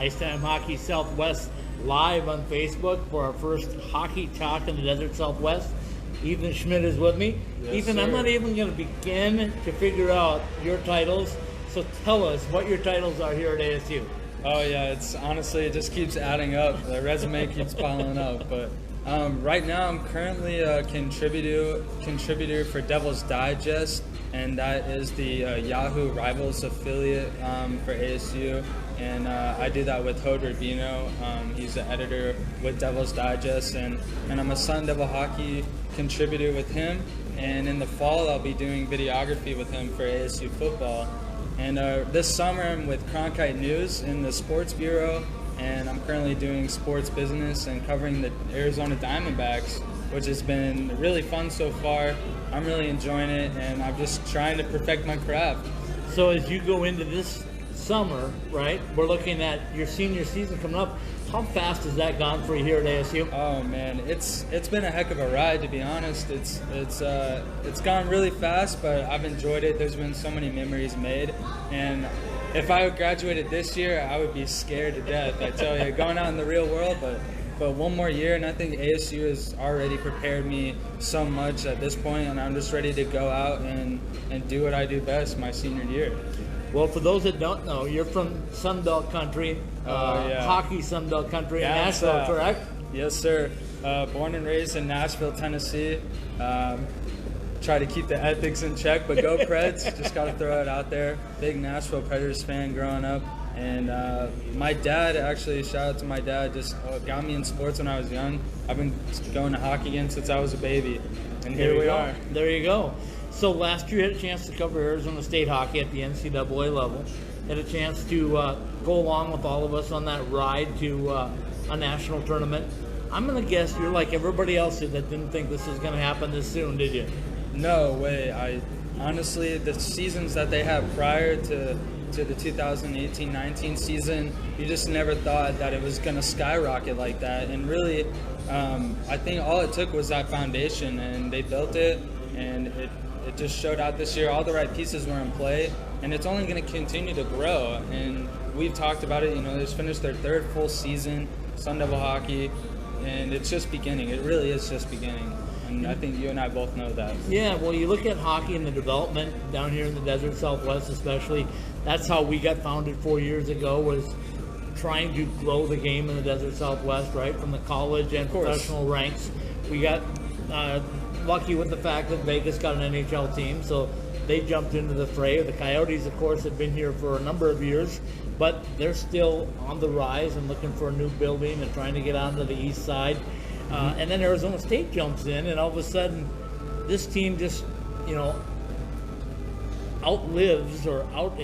Icetime Hockey Southwest live on Facebook for our first Hockey Talk in the Desert Southwest. Ethan Schmidt is with me. Yes, Ethan, sir. I'm not even going to begin to figure out your titles, so tell us what your titles are here at ASU. Oh yeah, it's honestly, it just keeps adding up. The resume keeps piling up. But right now, I'm currently a contributor for Devil's Digest, and that is the Yahoo Rivals affiliate for ASU. And I do that with Hode Rubino. He's the editor with Devil's Digest, and I'm a Sun Devil Hockey contributor with him. And in the fall, I'll be doing videography with him for ASU football. And this summer, I'm with Cronkite News in the Sports Bureau, and I'm currently doing sports business and covering the Arizona Diamondbacks, which has been really fun so far. I'm really enjoying it, and I'm just trying to perfect my craft. So as you go into this summer, right, we're looking at your senior season coming up. How fast has that gone for you here at ASU? Oh man, it's been a heck of a ride, to be honest. It's gone really fast, but I've enjoyed it. There's been so many memories made, and if I graduated this year, I would be scared to death. I tell you, going out in the real world, but one more year, and I think ASU has already prepared me so much at this point, and I'm just ready to go out and do what I do best my senior year. Well, for those that don't know, you're from Sunbelt country, hockey Sunbelt country in Nashville, correct? Yes, sir. Born and raised in Nashville, Tennessee. Try to keep the ethics in check, but go Preds. Just got to throw it out there. Big Nashville Predators fan growing up. And my dad, actually, shout out to my dad, just got me in sports when I was young. I've been going to hockey again since I was a baby. And here we are. There you go. So last year you had a chance to cover Arizona State hockey at the NCAA level. Had a chance to go along with all of us on that ride to a national tournament. I'm going to guess you're like everybody else that didn't think this was going to happen this soon, did you? No way. Honestly, the seasons that they had prior to the 2018-19 season, you just never thought that it was going to skyrocket like that. And really, I think all it took was that foundation, and they built it, and it just showed out this year. All the right pieces were in play, and it's only going to continue to grow. And we've talked about it. You know, they just finished their third full season, Sun Devil hockey, and it's just beginning. It really is just beginning. And I think you and I both know that. Yeah, well, you look at hockey and the development down here in the Desert Southwest especially. That's how we got founded 4 years ago, was trying to grow the game in the Desert Southwest, right, from the college and professional ranks. We got lucky with the fact that Vegas got an NHL team, so they jumped into the fray. The Coyotes, of course, have been here for a number of years, but they're still on the rise and looking for a new building and trying to get onto the east side. And then Arizona State jumps in, and all of a sudden, this team just, outlives or out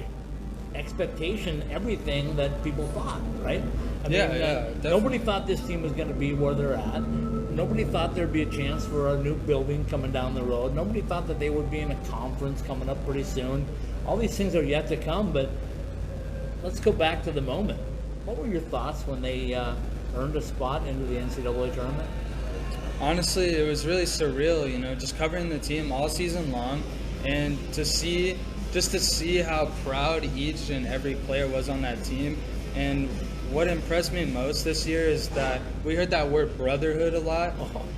expectation everything that people thought, right? I mean, nobody thought this team was going to be where they're at. Nobody thought there'd be a chance for a new building coming down the road. Nobody thought that they would be in a conference coming up pretty soon. All these things are yet to come, but let's go back to the moment. What were your thoughts when they earned a spot into the NCAA tournament? Honestly, it was really surreal, just covering the team all season long, and to see how proud each and every player was on that team. And what impressed me most this year is that we heard that word brotherhood a lot,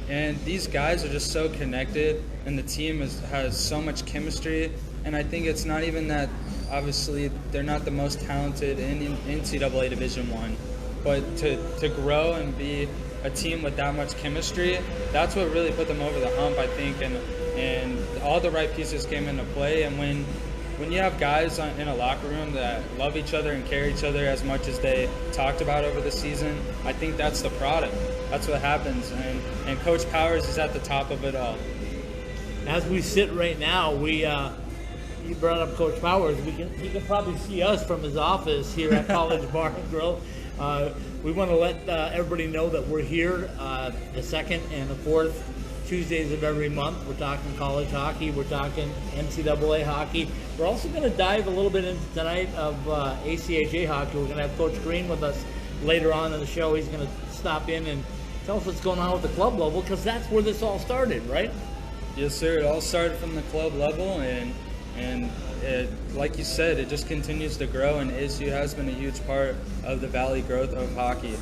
and these guys are just so connected, and the team has so much chemistry. And I think it's not even that, obviously, they're not the most talented in NCAA Division I, but to grow and be a team with that much chemistry, that's what really put them over the hump, I think, and all the right pieces came into play. And when you have guys in a locker room that love each other and care each other as much as they talked about over the season, I think that's the product. That's what happens, and Coach Powers is at the top of it all. As we sit right now, you brought up Coach Powers. He can probably see us from his office here at College Bar and Grill. We want to let everybody know that we're here the second and the fourth Tuesdays of every month. We're talking college hockey. We're talking NCAA hockey. We're also going to dive a little bit into tonight of ACHA hockey. We're going to have Coach Green with us later on in the show. He's going to stop in and tell us what's going on with the club level, because that's where this all started, right? Yes, sir. It all started from the club level, and And like you said, it just continues to grow, and ASU has been a huge part of the Valley growth of hockey.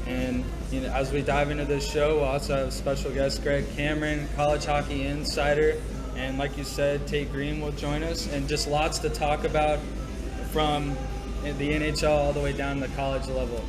And as we dive into this show, we'll also have special guest Greg Cameron, college hockey insider, and like you said, Tait Green will join us, and just lots to talk about from the NHL all the way down to the college level.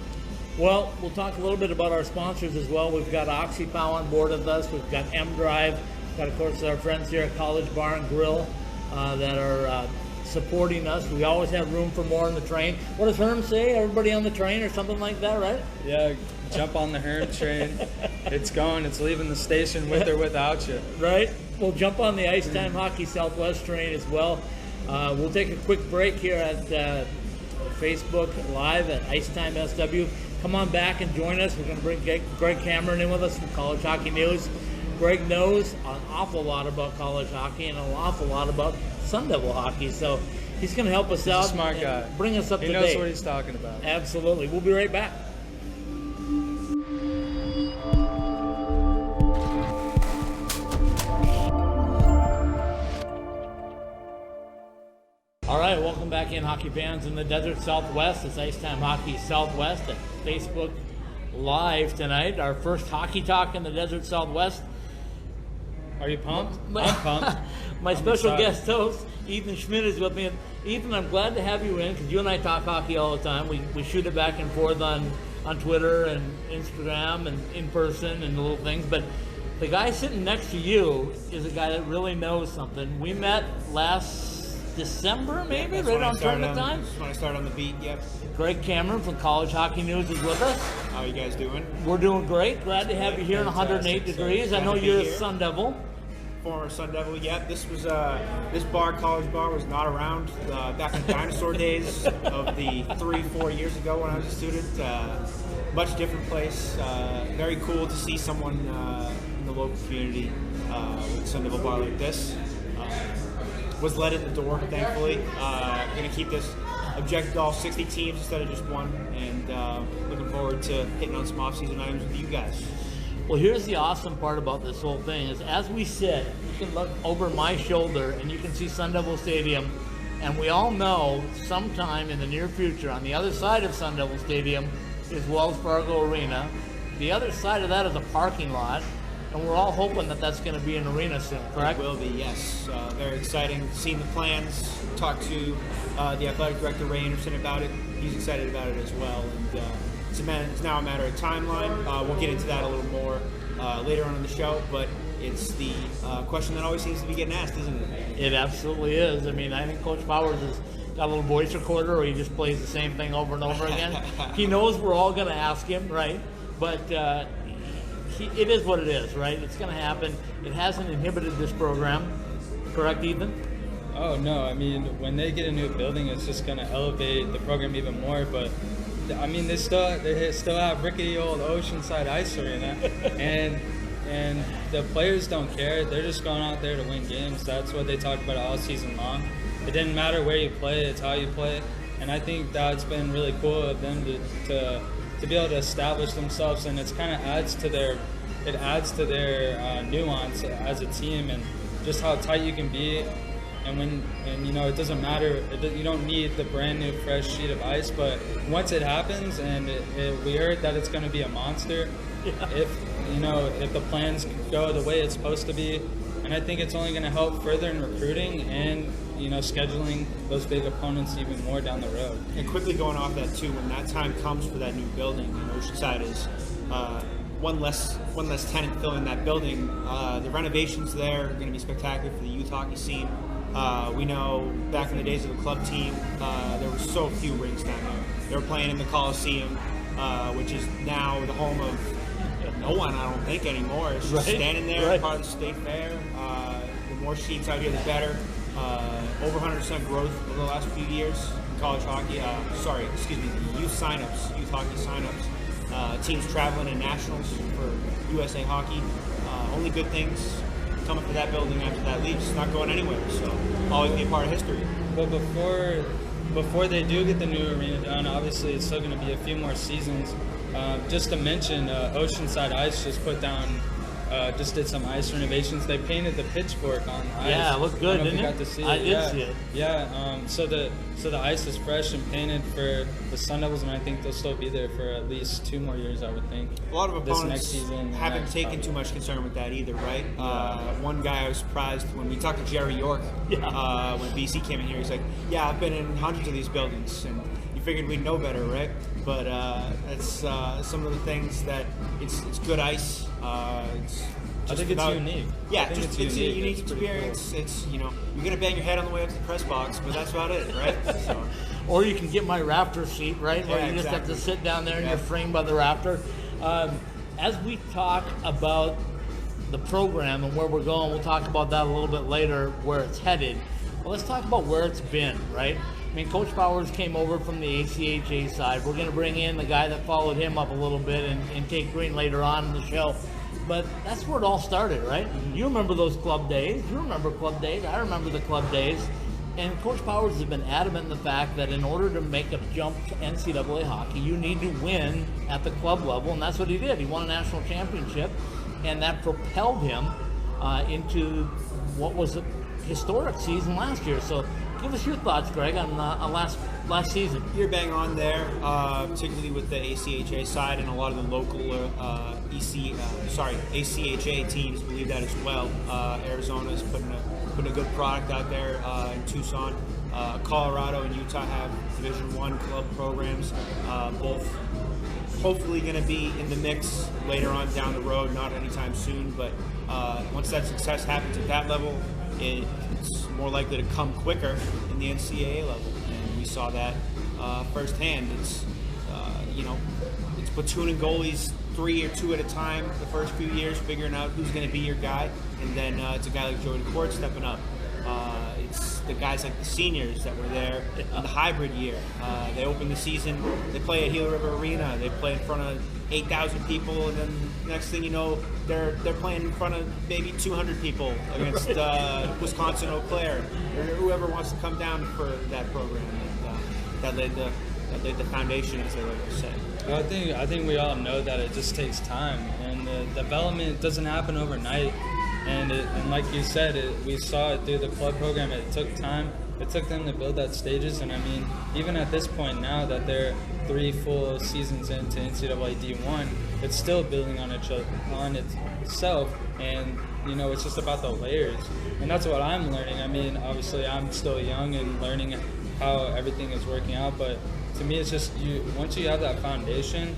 Well, we'll talk a little bit about our sponsors as well. We've got ACHA on board with us. We've got M-Drive. We've got, of course, our friends here at College Bar and Grill that are supporting us. We always have room for more on the train. What does Herm say? Everybody on the train or something like that, right? Yeah, jump on the Herm train. It's going. It's leaving the station with or without you. Right. We'll jump on the Ice Time Hockey Southwest train as well. We'll take a quick break here at Facebook Live at Ice Time SW. Come on back and join us. We're going to bring Greg Cameron in with us from College Hockey News. Greg knows an awful lot about college hockey and an awful lot about Sun Devil hockey, so he's going to help us out. He's a smart guy. Bring us up to date. He knows what he's talking about. Absolutely. We'll be right back. All right, welcome back in, hockey fans in the Desert Southwest. It's Ice Time Hockey Southwest at Facebook Live tonight. Our first hockey talk in the Desert Southwest. Are you pumped? I'm pumped. My special guest host, Ethan Schmidt, is with me. And Ethan, I'm glad to have you in because you and I talk hockey all the time. We shoot it back and forth on Twitter and Instagram and in person and little things. But the guy sitting next to you is a guy that really knows something. We met last December, maybe, yeah, right on tournament time. That's when I started on the beat, yep. Greg Cameron from College Hockey News is with us. How are you guys doing? We're doing great. Glad to have you here in 108 degrees. I know you're a Sun Devil. Former Sun Devil, yep. This was this bar, College Bar, was not around back in the dinosaur days of the 3-4 years ago when I was a student. Much different place. Very cool to see someone in the local community with a Sun Devil bar like this. Was let in the door, thankfully. Going to keep this objective to all 60 teams instead of just one, and looking forward to hitting on some off-season items with you guys. Well, here's the awesome part about this whole thing is as we sit, you can look over my shoulder and you can see Sun Devil Stadium, and we all know sometime in the near future on the other side of Sun Devil Stadium is Wells Fargo Arena. The other side of that is a parking lot. And we're all hoping that that's going to be an arena soon, correct? It will be, yes. Very exciting. Seen the plans, talked to the athletic director, Ray Anderson, about it. He's excited about it as well. And it's now a matter of timeline. We'll get into that a little more later on in the show, but it's the question that always seems to be getting asked, isn't it? It absolutely is. I mean, I think Coach Powers has got a little voice recorder or he just plays the same thing over and over again. He knows we're all going to ask him, right? But it is what it is, right? It's going to happen. It hasn't inhibited this program. Correct, Ethan? Oh, no. I mean, when they get a new building, it's just going to elevate the program even more. But, I mean, they still have rickety old Oceanside Ice Arena. and the players don't care. They're just going out there to win games. That's what they talked about all season long. It didn't matter where you play. It's how you play. And I think that's been really cool of them to be able to establish themselves, and it's kind of adds to their nuance as a team and just how tight you can be. And it doesn't matter. You don't need the brand new fresh sheet of ice, but once it happens, and we heard that it's going to be a monster. Yeah. If the plans go the way it's supposed to be, and I think it's only going to help further in recruiting and scheduling those big opponents even more down the road. And quickly going off that too, when that time comes for that new building, Oceanside is one less tenant filling that building. The renovations there are going to be spectacular for the youth hockey scene. We know back in the days of the club team, there were so few rinks down there. They were playing in the Coliseum, which is now the home of no one, I don't think, anymore. It's just standing there, part of the state fair. The more seats out here, the better. Over 100% growth over the last few years in college hockey. The youth hockey signups. Teams traveling in nationals for USA Hockey. Only good things coming for that building after that leaves. It's not going anywhere, so always be a part of history. But before they do get the new arena done, obviously it's still going to be a few more seasons. Just to mention, Oceanside Ice just put down just did some ice renovations. They painted the pitchfork on ice. Yeah, it looked good, I don't know if didn't you it? got to see I it. did see it. Yeah. So the ice is fresh and painted for the Sun Devils, and I think they'll still be there for at least 2 more years, I would think. A lot of opponents this next season, haven't next, taken probably. too much concern with that either, right? One guy I was surprised when we talked to Jerry York when BC came in here. He's like, "Yeah, I've been in hundreds of these buildings," and you figured we'd know better, right? But it's some of the things that it's good ice. I think it's unique. Yeah, I think it's a unique It's pretty experience. It's you're gonna bang your head on the way up to the press box, but that's about it, right? So. Or you can get my raptor seat, right? Where you just have to sit down there and you're framed by the raptor. As we talk about the program and where we're going, we'll talk about that a little bit later, where it's headed. But let's talk about where it's been, right? I mean, Coach Powers came over from the ACHA side. We're going to bring in the guy that followed him up a little bit and Tait Green later on in the show. But that's where it all started, right? You remember those club days. You remember club days. I remember the club days. And Coach Powers has been adamant in the fact that in order to make a jump to NCAA hockey, you need to win at the club level, and that's what he did. He won a national championship, and that propelled him into what was a historic season last year. So give us your thoughts, Greg, on last season. You're bang on there, particularly with the ACHA side, and a lot of the local ACHA teams believe that as well. Arizona's putting a good product out there in Tucson. Colorado and Utah have Division I club programs, both hopefully going to be in the mix later on down the road, not anytime soon, but once that success happens at that level, it's more likely to come quicker in the NCAA level, and we saw that firsthand. It's it's platooning goalies 3 or 2 at a time the first few years, figuring out who's going to be your guy, and then it's a guy like Jordan Court stepping up. It's the guys like the seniors that were there in the hybrid year. They opened the season, they play at Gila River Arena, they play in front of 8,000 people, and then next thing you know, they're playing in front of maybe 200 people against Wisconsin Eau Claire, or whoever wants to come down for that program. And, that laid the foundation, as they like to say. Well, I think we all know that it just takes time, and the development doesn't happen overnight. And like you said, we saw it through the club program. It took time. It took them to build that stages. And I mean, even at this point now that they're 3 full seasons into NCAA D1, it's still building on itself. And it's just about the layers. And that's what I'm learning. I mean, obviously, I'm still young and learning how everything is working out. But to me, it's just once you have that foundation,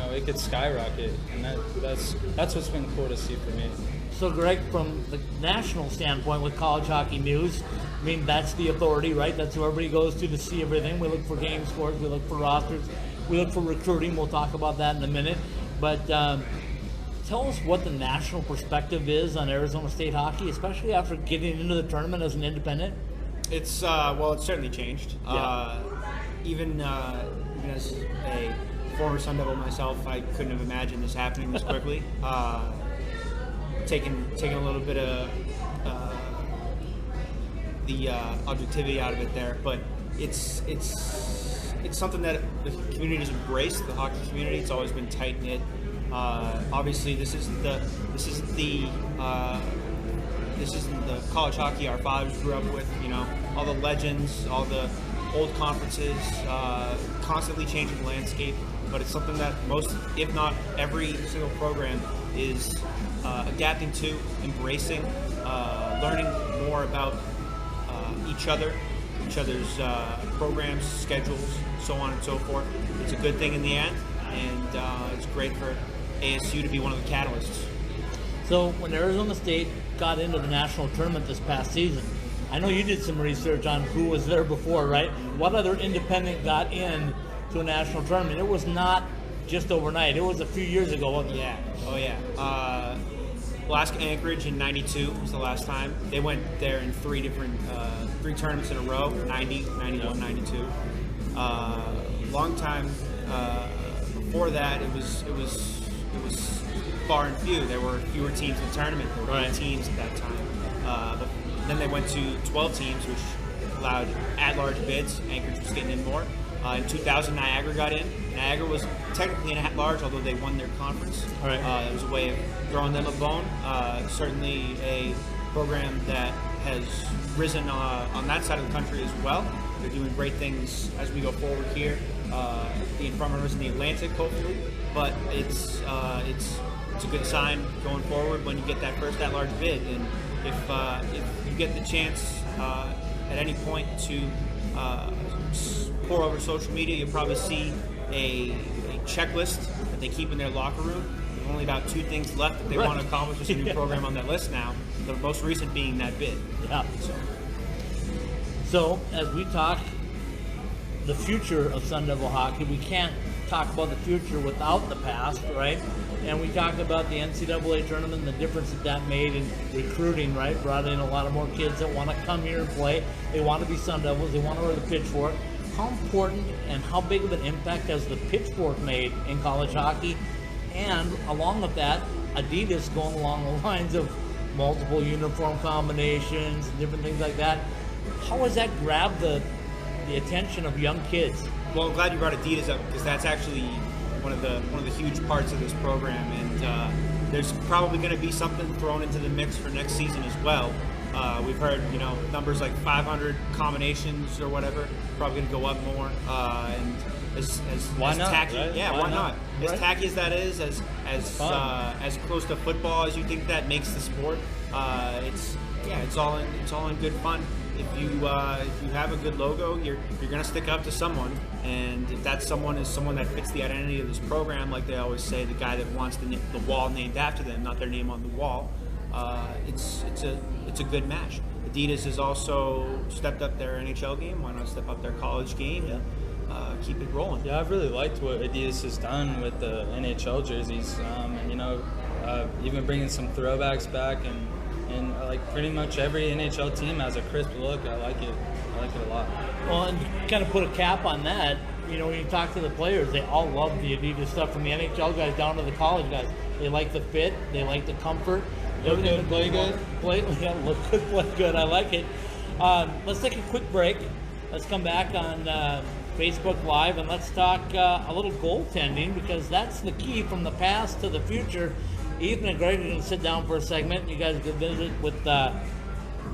it could skyrocket, and that's what's been cool to see for me. So, Greg, from the national standpoint with College Hockey News, I mean, that's the authority, right? That's who everybody goes to see everything. We look for game scores, we look for rosters, we look for recruiting. We'll talk about that in a minute. But tell us what the national perspective is on Arizona State hockey, especially after getting into the tournament as an independent. It's certainly changed. Yeah. Even as a former Sun Devil myself, I couldn't have imagined this happening this quickly. Taking a little bit of the objectivity out of it there, but it's something that the community has embraced. The hockey community, it's always been tight knit. Obviously, this isn't the college hockey our fathers grew up with. All the legends, all the old conferences, constantly changing landscape. But it's something that most, if not every single program, is adapting to, embracing, learning more about each other's programs, schedules, so on and so forth. It's a good thing in the end, and it's great for ASU to be one of the catalysts. So when Arizona State got into the national tournament this past season, I know you did some research on who was there before, right? What other independent got in to a national tournament? It was not just overnight. It was a few years ago, wasn't it? Yeah. Oh, yeah. Alaska Anchorage in '92 was the last time. They went there in 3 tournaments in a row, 90, 91, 92. Long time before that, it was far and few. There were fewer teams in the tournament. There were 8 teams at that time. But then they went to 12 teams, which allowed at-large bids. Anchorage was getting in more. In 2000, Niagara got in. Niagara was technically an at-large, although they won their conference. All right. It was a way of throwing them a bone. Certainly a program that has risen on that side of the country as well. They're doing great things as we go forward here. The front runners in the Atlantic, hopefully. But it's a good sign going forward when you get that first at-large bid. And if you get the chance at any point to pour over social media, you'll probably see a checklist that they keep in their locker room. There's only about 2 things left that they want to accomplish with a new program on that list now. The most recent being that bid. Yeah. So as we talk the future of Sun Devil hockey, we can't talk about the future without the past, right? And we talked about the NCAA tournament and the difference that made in recruiting, right? Brought in a lot of more kids that want to come here and play. They want to be Sun Devils. They want to wear the pitchfork. How important and how big of an impact has the pitchfork made in college hockey? And along with that, Adidas going along the lines of multiple uniform combinations and different things like that. How has that grabbed the attention of young kids? Well, I'm glad you brought Adidas up, because that's actually one of the huge parts of this program, and there's probably going to be something thrown into the mix for next season as well. We've heard, numbers like 500 combinations or whatever, probably going to go up more. And as tacky, right? Yeah, why not? Right. As tacky as that is, as close to football as you think that makes the sport, it's all in good fun. If you have a good logo, you're going to stick up to someone, and if that someone is someone that fits the identity of this program, like they always say, the guy that wants the wall named after them, not their name on the wall, it's a good match. Adidas has also stepped up their NHL game. Why not step up their college game and keep it rolling? Yeah, I've really liked what Adidas has done with the NHL jerseys. Even bringing some throwbacks back, and like pretty much every NHL team has a crisp look. I like it a lot. Well, and kind of put a cap on that. When you talk to the players, they all love the Adidas stuff, from the NHL guys down to the college guys. They like the fit, they like the comfort. Look good, play good. Look good, play good. I like it. Let's take a quick break. Let's come back on Facebook Live, and let's talk a little goaltending, because that's the key from the past to the future. Ethan and Greg are going to sit down for a segment, and you guys can visit with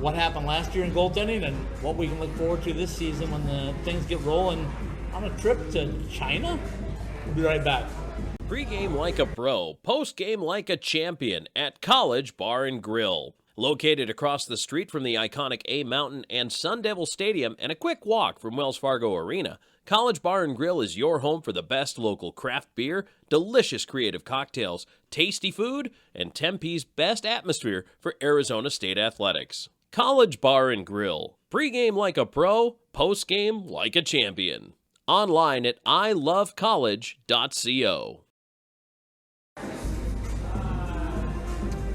what happened last year in goaltending and what we can look forward to this season when the things get rolling on a trip to China. We'll be right back. Pre-game like a pro, post-game like a champion at College Bar and Grill. Located across the street from the iconic A Mountain and Sun Devil Stadium and a quick walk from Wells Fargo Arena, College Bar and Grill is your home for the best local craft beer, delicious creative cocktails, tasty food, and Tempe's best atmosphere for Arizona State athletics. College Bar and Grill. Pre-game like a pro, post-game like a champion. Online at ilovecollege.co.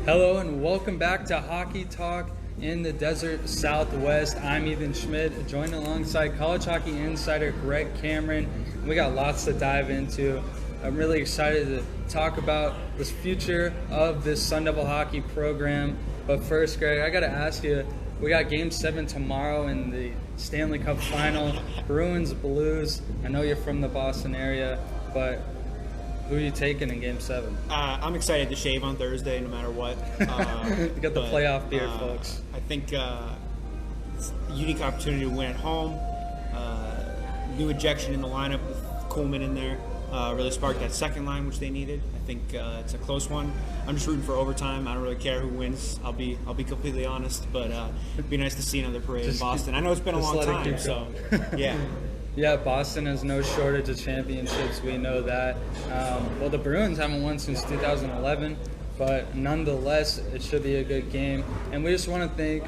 Hello and welcome back to Hockey Talk in the Desert Southwest. I'm Ethan Schmidt, joined alongside college hockey insider Greg Cameron. We got lots to dive into. I'm really excited to talk about this future of this Sun Devil hockey program. But first, Greg, I got to ask you, we got Game 7 tomorrow in the Stanley Cup Final, Bruins Blues. I know you're from the Boston area, but who are you taking in Game 7? I'm excited to shave on Thursday, no matter what. You got the playoff beer, folks. I think it's a unique opportunity to win at home. New ejection in the lineup with Coleman in there really sparked that second line, which they needed. I think it's a close one. I'm just rooting for overtime. I don't really care who wins. I'll be completely honest, but it'd be nice to see another parade in Boston. I know it's been a long time, so yeah. Yeah, Boston has no shortage of championships. We know that. Well, the Bruins haven't won since 2011, but nonetheless, it should be a good game. And we just want to thank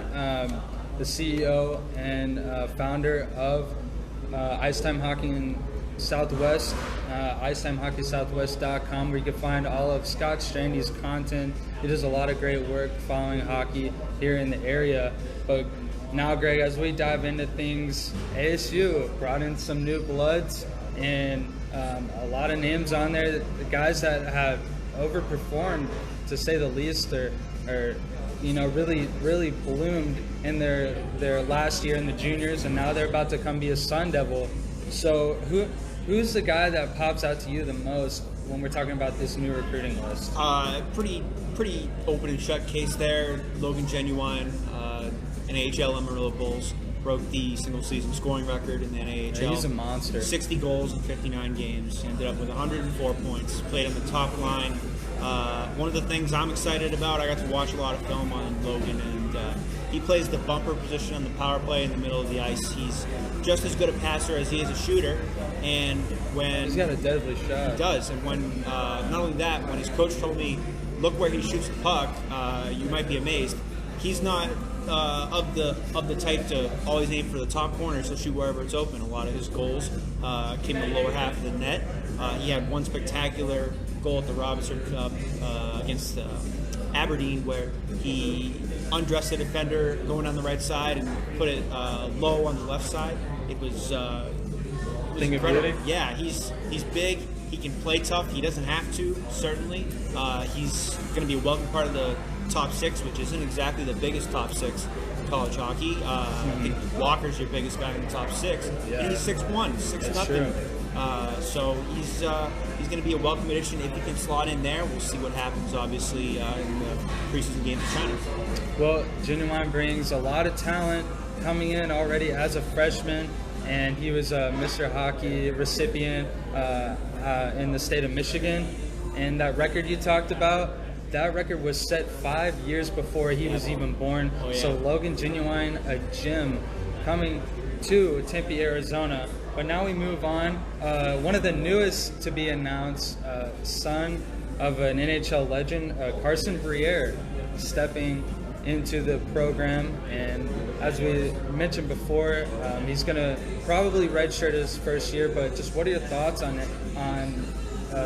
the CEO and founder of Icetime Hockey in Southwest, IcetimeHockeySouthwest.com, where you can find all of Scott Strande's content. He does a lot of great work following hockey here in the area. But now, Greg, as we dive into things, ASU brought in some new bloods and a lot of names on there. The guys that have overperformed, to say the least, are really bloomed in their last year in the juniors, and now they're about to come be a Sun Devil. So who's the guy that pops out to you the most when we're talking about this new recruiting list? Pretty open and shut case there. Logan Genuine, an AHL Amarillo Bulls, broke the single-season scoring record in the NAHL. Yeah, he's a monster. 60 goals in 59 games. Ended up with 104 points. Played on the top line. One of the things I'm excited about, I got to watch a lot of film on Logan, and he plays the bumper position on the power play in the middle of the ice. He's just as good a passer as he is a shooter, and when he's got a deadly shot. He does, and when not only that, when his coach told me, look where he shoots the puck, you might be amazed. He's not of the type to always aim for the top corner, so shoot wherever it's open. A lot of his goals came in the lower half of the net. He had one spectacular goal at the Robinson Cup against Aberdeen, where he undressed a defender going down the right side and put it low on the left side. It was incredible. Yeah, he's big. He can play tough. He doesn't have to, certainly. He's going to be a welcome part of the top six, which isn't exactly the biggest top six in college hockey. I think Walker's your biggest guy in the top six. Yeah. And he's 6'1", 6'0". So he's going to be a welcome addition if he can slot in there. We'll see what happens, obviously, in the preseason games in China. Well, Genuine brings a lot of talent coming in already as a freshman, and he was a Mr. Hockey recipient in the state of Michigan. And that record you talked about, that record was set 5 years before he was even born. Oh, yeah. So Logan Genuine, a gem, coming to Tempe, Arizona. But now we move on. One of the newest to be announced, son of an NHL legend, Carson Briere, stepping into the program. And as we mentioned before, he's going to probably redshirt his first year. But just what are your thoughts on it,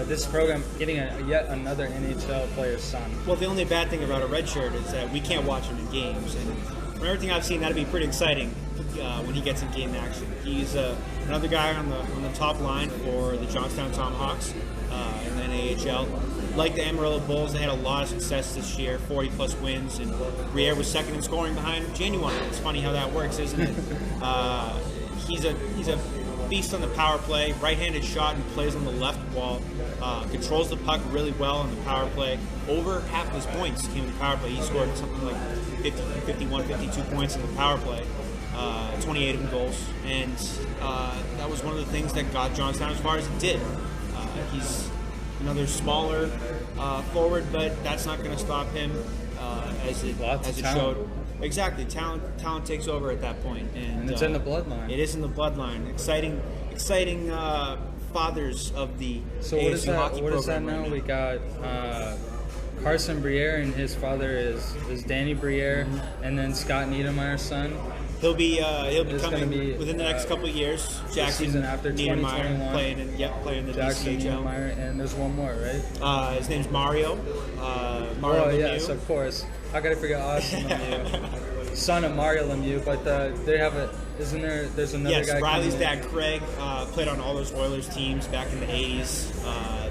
this program getting yet another NHL player's son? Well, the only bad thing about a red shirt is that we can't watch him in games. And from everything I've seen, that'd be pretty exciting when he gets in game action. He's another guy on the top line for the Johnstown Tomahawks in the NAHL. Like the Amarillo Bulls, they had a lot of success this year, 40-plus wins, and Briere was second in scoring behind Genuine. It's funny how that works, isn't it? He's a beast on the power play, right-handed shot, and plays on the left wall. Controls the puck really well on the power play. Over half of his points came in the power play. He scored something like 50, 51, 52 points in the power play, 28 of them goals, and that was one of the things that got Johnstown as far as it did. He's another smaller forward, but that's not going to stop him as it showed. Exactly, talent takes over at that point, and it's in the bloodline. It is in the bloodline. Exciting fathers of the So ASU what is that? hockey What is that program now? right We got Carson Briere, and his father is Danny Briere, and then Scott Niedermeyer's son. He'll be It's coming gonna be, within the next couple of years. Jackson season after Niedermeyer 2021. playing the Jackson DCHL. Niedermeyer, and there's one more, right? His name's Mario. Mario Oh Lemieux. yes, of course. How could I forget Austin Lemieux, son of Mario Lemieux? But they have a. Isn't there? There's another Yes, guy. Riley's coming in. dad, Craig, played on all those Oilers teams back in the 80s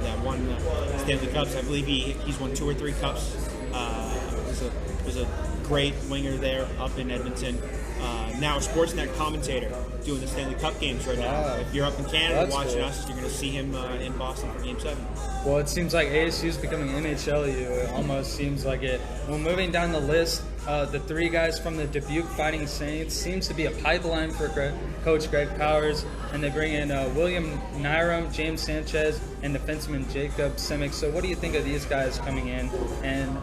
that won the Stanley Cups. I believe he's won 2 or 3 cups. Was a great winger there up in Edmonton. Now a Sportsnet commentator doing the Stanley Cup games right now. Wow. If you're up in Canada That's watching cool. us, you're going to see him in Boston for Game 7. Well, it seems like ASU is becoming NHLU. It almost seems like it. Well, moving down the list, the 3 guys from the Dubuque Fighting Saints seems to be a pipeline for Coach Greg Powers, and they bring in William Nyram, James Sanchez, and defenseman Jacob Simic. So what do you think of these guys coming in, and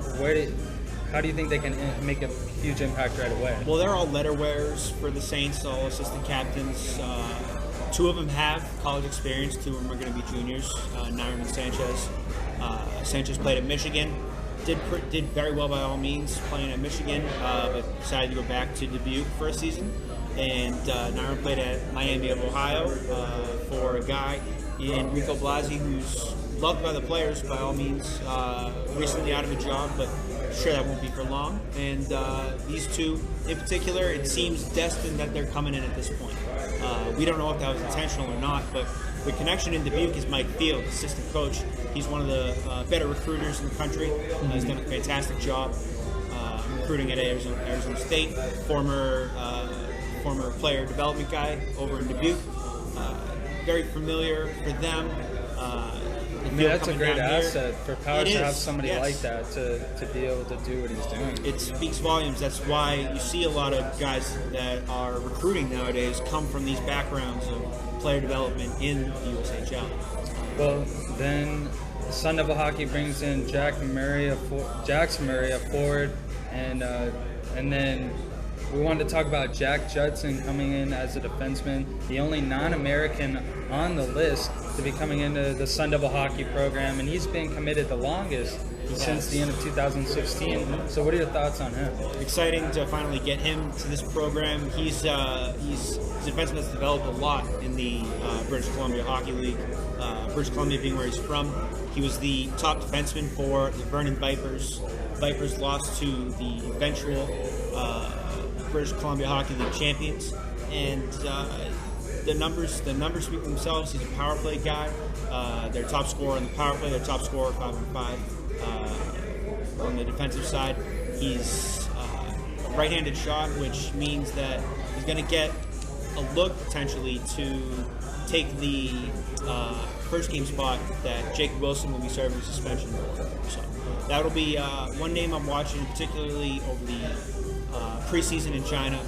how do you think they can make a huge impact right away? Well, they're all letter wearers for the Saints, all assistant captains. 2 of them have college experience. 2 of them are going to be juniors, Nyram and Sanchez. Sanchez played at Michigan. Did very well by all means playing at Michigan, but decided to go back to Dubuque for a season. And Nyram played at Miami of Ohio for a guy in Rico Blasi who's loved by the players by all means. Recently out of a job, but sure that won't be for long. And these 2 in particular, it seems destined that they're coming in at this point. We don't know if that was intentional or not, but the connection in Dubuque is Mike Field, assistant coach. He's one of the better recruiters in the country. He's done a fantastic job recruiting at Arizona State. Former player development guy over in Dubuque. very familiar for them. I mean, that's a great asset for Powers to have somebody like that to be able to do what he's doing. It speaks volumes. That's why you see a lot of guys that are recruiting nowadays come from these backgrounds of player development in the USHL. Well, then Sun Devil Hockey brings in Jackson Murray, a forward, and then we wanted to talk about Jack Judson coming in as a defenseman, the only non-American on the list to be coming into the Sun Devil Hockey program, and he's been committed the longest since the end of 2016. So what are your thoughts on him? Exciting to finally get him to this program. He's a defenseman that's developed a lot in the British Columbia Hockey League. British Columbia being where he's from. He was the top defenseman for the Vernon Vipers. Vipers lost to the eventual British Columbia Hockey League champions, and the numbers speak for themselves. He's a power play guy. Their top scorer on the power play, their top scorer 5-on-5 on the defensive side. He's a right-handed shot, which means that he's going to get a look potentially to take the first game spot that Jacob Wilson will be serving suspension for. So that'll be one name I'm watching, particularly over the preseason in China,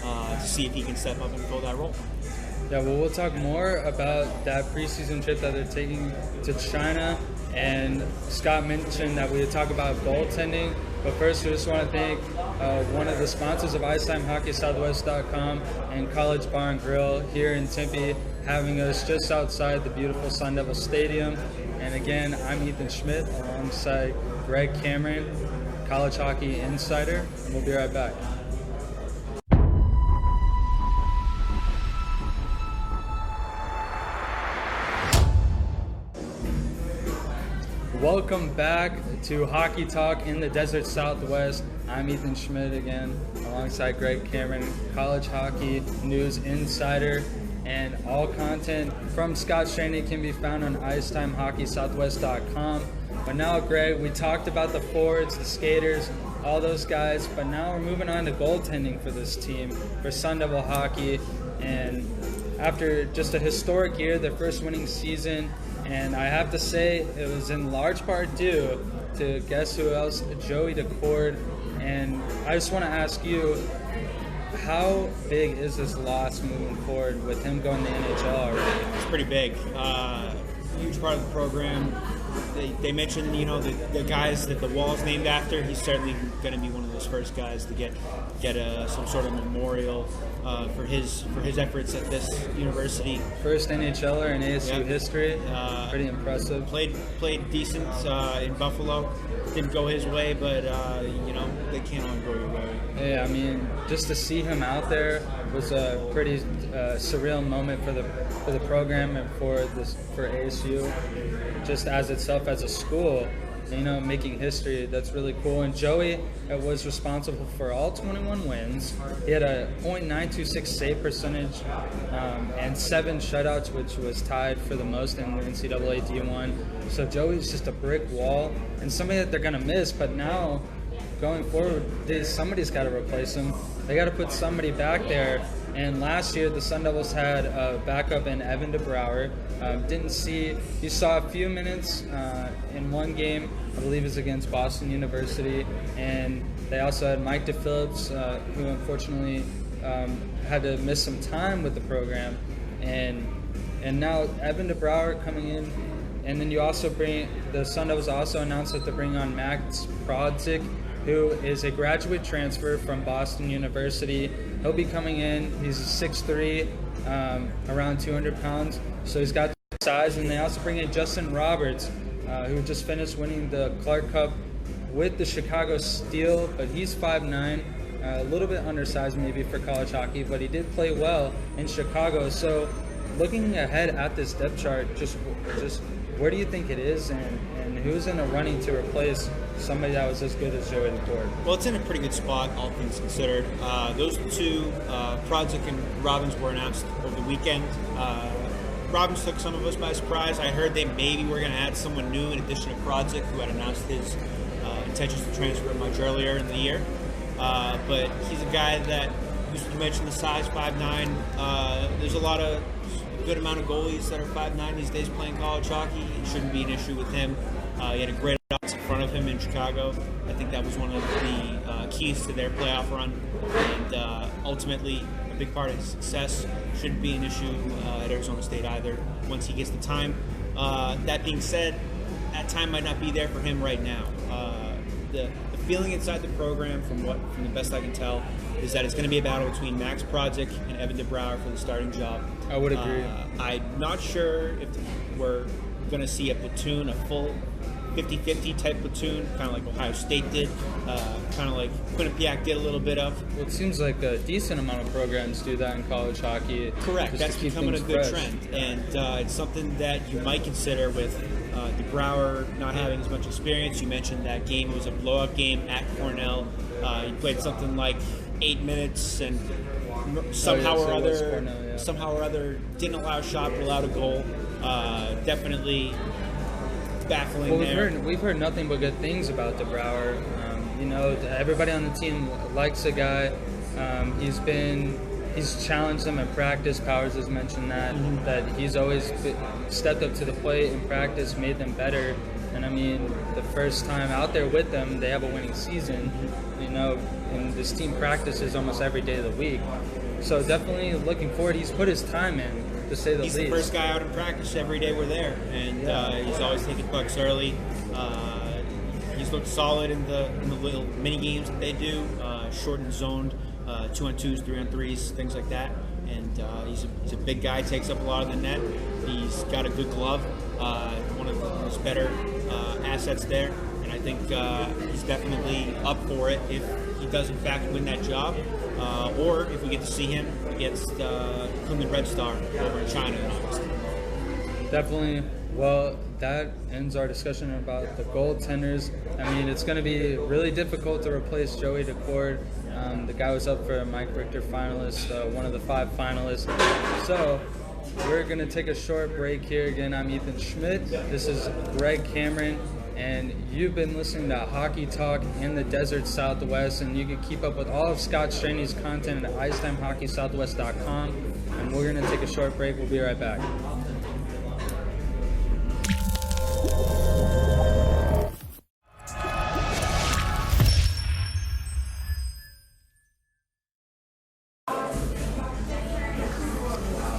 to see if he can step up and fill that role. Yeah, well, we'll talk more about that preseason trip that they're taking to China. And Scott mentioned that we would talk about goaltending. But first, we just want to thank one of the sponsors of IceTimeHockeySouthwest.com and College Bar and Grill here in Tempe, having us just outside the beautiful Sun Devil Stadium. And again, I'm Ethan Schmidt alongside Greg Cameron, College Hockey Insider. And we'll be right back. Welcome back to Hockey Talk in the Desert Southwest. I'm Ethan Schmidt again, alongside Greg Cameron, College Hockey News Insider, and all content from Scott Strande can be found on IceTimeHockeySouthwest.com. But now, Greg, we talked about the forwards, the skaters, all those guys, but now we're moving on to goaltending for this team, for Sun Devil Hockey. And after just a historic year, their first winning season, and I have to say it was in large part due to, guess who else, Joey Decord. And I just want to ask you, how big is this loss moving forward with him going to the NHL already? It's pretty big. Huge part of the program. They mentioned, the guys that the wall's named after. He's certainly going to be one of those first guys to get some sort of memorial for his efforts at this university. First NHLer in ASU history. Pretty impressive. Played decent in Buffalo. Didn't go his way, but they can't all go your way. Yeah, I mean, just to see him out there was a pretty surreal moment for the program and for ASU, just as itself as a school. Making history, that's really cool. And Joey was responsible for all 21 wins. He had a .926 save percentage and 7 shutouts, which was tied for the most in the NCAA D1. So Joey's just a brick wall and somebody that they're going to miss. But now, going forward, somebody's got to replace him. They got to put somebody back there. And last year, the Sun Devils had a backup in Evan DeBrouwer. You saw a few minutes in one game, I believe it was against Boston University. And they also had Mike DePhillips, who unfortunately had to miss some time with the program. And now Evan DeBrouwer coming in. And then the Sun Devils also announced that they're bringing on Max Prodzik, who is a graduate transfer from Boston University. He'll be coming in. He's 6'3", around 200 pounds. So he's got size. And they also bring in Justin Roberts, who just finished winning the Clark Cup with the Chicago Steel, but he's 5'9", a little bit undersized maybe for college hockey, but he did play well in Chicago. So looking ahead at this depth chart, just where do you think it is, and who's in the running to replace somebody that was as good as Joey Decord? Well, it's in a pretty good spot, all things considered. Those two, Prodzik and Robbins, were announced over the weekend. Robbins took some of us by surprise. I heard they maybe were going to add someone new in addition to Prodzik, who had announced his intentions to transfer much earlier in the year. But he's a guy that, you mentioned the size, 5'9". There's a lot of good amount of goalies that are 5'9" these days playing college hockey. It shouldn't be an issue with him. He had a great offense in front of him in Chicago. I think that was one of the keys to their playoff run, and ultimately a big part of his success. Shouldn't be an issue at Arizona State either once he gets the time. That being said, that time might not be there for him right now. The feeling inside the program, from the best I can tell, is that it's going to be a battle between Max Prodzic and Evan DeBrouwer for the starting job. I would agree. I'm not sure if we're going to see a platoon, a full 50-50 type platoon, kind of like Ohio State did, kind of like Quinnipiac did a little bit of. Well, it seems like a decent amount of programs do that in college hockey. Correct. That's becoming a good fresh trend, and it's something that you might consider with DeBrouwer not having as much experience. You mentioned that game. It was a blowout game at Cornell. He played something like 8 minutes, and somehow or other didn't allow a shot but allowed a goal. Definitely baffling. Well, we've heard nothing but good things about DeBrouwer. Everybody on the team likes the guy. He's challenged them in practice. Powers has mentioned that he's always stepped up to the plate in practice, made them better. And I mean, the first time out there with them, they have a winning season. And this team practices almost every day of the week. So definitely looking forward. He's put his time in, to say the least. He's the first guy out in practice every day we're there, and he's always taking pucks early. He's looked solid in the little mini games that they do, short and zoned, 2-on-2s, 3-on-3s, things like that. And he's a big guy, takes up a lot of the net. He's got a good glove, one of his better assets there. And I think he's definitely up for it if he does in fact win that job, or if we get to see him against Kunlun Red Star over in China in August. Definitely. Well, that ends our discussion about the goaltenders. I mean, it's going to be really difficult to replace Joey Decord. The guy was up for a Mike Richter finalist, one of the 5 finalists. So we're going to take a short break here. Again, I'm Ethan Schmidt. This is Greg Cameron. And you've been listening to Hockey Talk in the Desert Southwest, and you can keep up with all of Scott Strande's content at icetimehockeysouthwest.com. And we're going to take a short break. We'll be right back.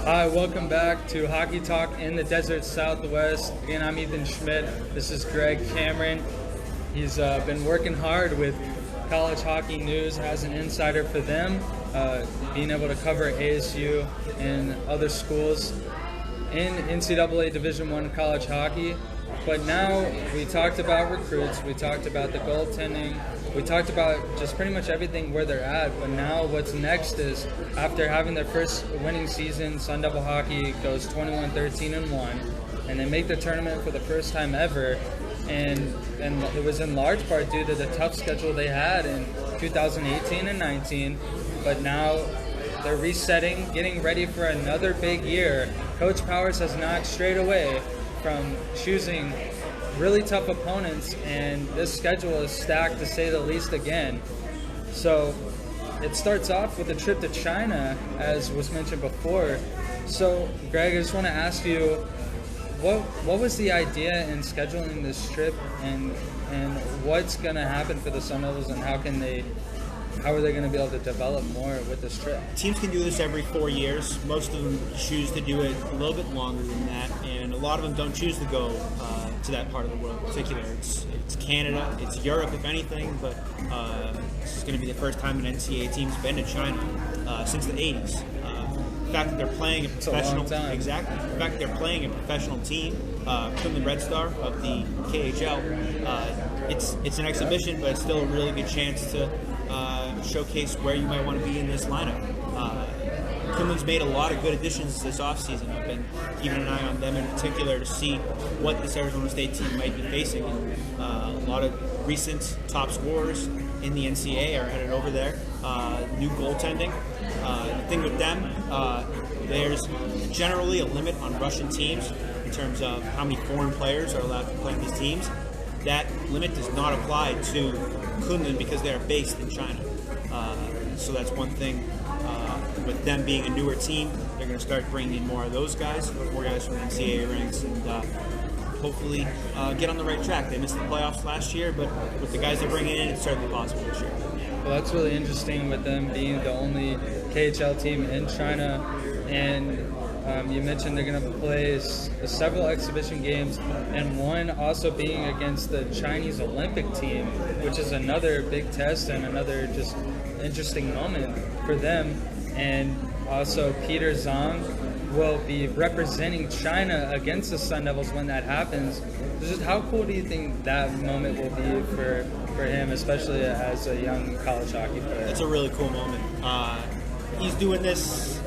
Hi, welcome back to Hockey Talk in the Desert Southwest. Again, I'm Ethan Schmidt. This is Greg Cameron. He's been working hard with college hockey news as an insider for them, being able to cover ASU and other schools in NCAA Division I college hockey. But now we talked about recruits, we talked about the goaltending, we talked about just pretty much everything where they're at. But now what's next is, after having their first winning season, Sun Devil Hockey goes 21-13-1, and they make the tournament for the first time ever. And it was in large part due to the tough schedule they had in 2018 and 19. But now they're resetting, getting ready for another big year. Coach Powers has not strayed away from choosing really tough opponents, and this schedule is stacked, to say the least, again. So it starts off with a trip to China, as was mentioned before. So Greg, I just want to ask you, what was the idea in scheduling this trip, and what's going to happen for the Sun Devils, and how are they going to be able to develop more with this trip? Teams can do this every 4 years. Most of them choose to do it a little bit longer than that, and a lot of them don't choose to go to that part of the world in particular. It's Canada, it's Europe if anything, but this is going to be the first time an NCAA team's been to China since the 80s. The fact that they're playing a professional It's a long time. Exactly. The fact that they're playing a professional team, Kunlun Red Star of the KHL, it's an exhibition, but it's still a really good chance to showcase where you might want to be in this lineup. Kunlun's made a lot of good additions this offseason. I've been keeping an eye on them in particular to see what this Arizona State team might be facing. And, a lot of recent top scorers in the NCAA are headed over there. New goaltending. The thing with them, there's generally a limit on Russian teams in terms of how many foreign players are allowed to play in these teams. That limit does not apply to Kunlun because they are based in China. So that's one thing with them being a newer team, they're going to start bringing in more of those guys, more guys from the NCAA ranks, and hopefully get on the right track. They missed the playoffs last year, but with the guys they're bringing in, it's certainly possible this year. Well, that's really interesting with them being the only KHL team in China, and you mentioned they're going to play several exhibition games, and one also being against the Chinese Olympic team, which is another big test and another just interesting moment for them. And also Peter Zhang will be representing China against the Sun Devils when that happens. Just how cool do you think that moment will be for him, especially as a young college hockey player? It's a really cool moment. He's doing this